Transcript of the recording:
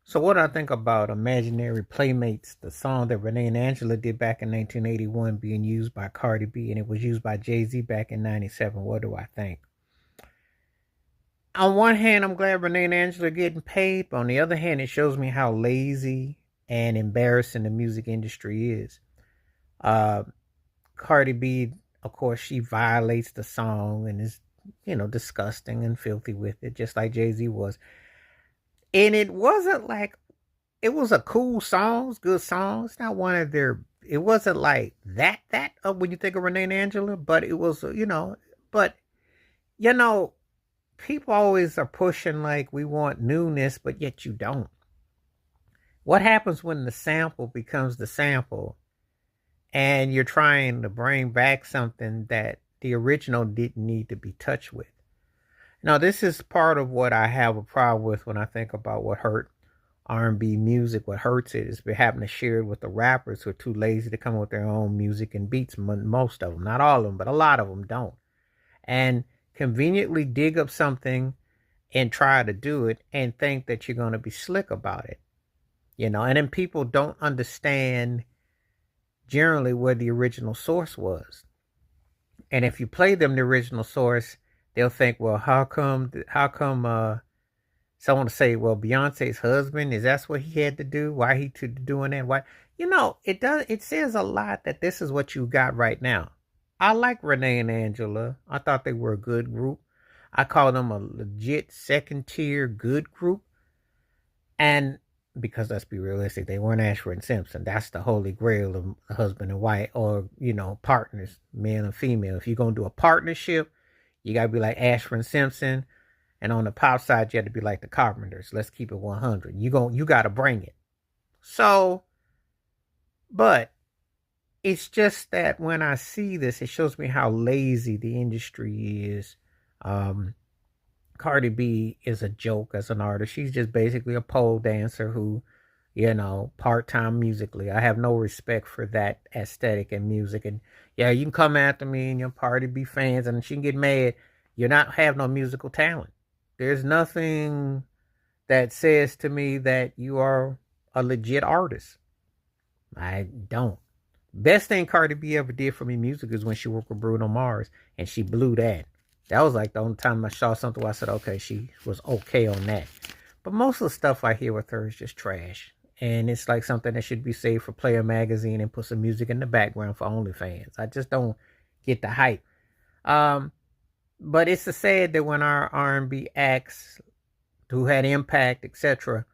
So what do I think about Imaginary Playmates, the song that Rene and Angela did back in 1981 being used by Cardi B and it was used by Jay-Z back in 97? What do I think? On one hand, I'm glad Rene and Angela are getting paid, but on the other hand, it shows me how lazy and embarrassing the music industry is. Uh, Cardi B, of course, she violates the song and is, disgusting and filthy with it, just like Jay-Z was. And it wasn't like it was a cool song, good song. It's not one of their. It wasn't like that when you think of Renee and Angela, but it was But you know, people always are pushing like we want newness, but yet you don't. What happens when the sample becomes the sample, and you're trying to bring back something that the original didn't need to be touched with? Now, this is part of what I have a problem with when I think about what hurt R&B music. What hurts it is having to share it with the rappers who are too lazy to come up with their own music and beats. Most of them, not all of them, but a lot of them don't. And conveniently dig up something and try to do it and think that you're going to be slick about it. And then people don't understand generally where the original source was. And if you play them the original source, they'll think, well, how come someone to say, well, Beyonce's husband, is that what he had to do? Why he doing that? Why? It says a lot that this is what you got right now. I like Renee and Angela. I thought they were a good group. I call them a legit second tier good group. And because let's be realistic, they weren't Ashford and Simpson. That's the holy grail of husband and wife, or partners, male and female. If you're gonna do a partnership, you gotta be like Ashford and Simpson. And on the pop side, you have to be like the Carpenters. Let's keep it 100. You got to bring it. So, but it's just that when I see this, it shows me how lazy the industry is. Um, Cardi B is a joke as an artist. She's just basically a pole dancer who, part time musically. I have no respect for that aesthetic and music. And yeah, you can come after me and your Cardi B fans, and she can get mad. You're not have no musical talent. There's nothing that says to me that you are a legit artist. I don't. Best thing Cardi B ever did for me music is when she worked with Bruno Mars and she blew that. That was like the only time I saw something where I said, okay, she was okay on that. But most of the stuff I hear with her is just trash. And it's like something that should be saved for Player Magazine and put some music in the background for OnlyFans. I just don't get the hype. Um, but it's sad that when our R&B acts who had impact, etc.,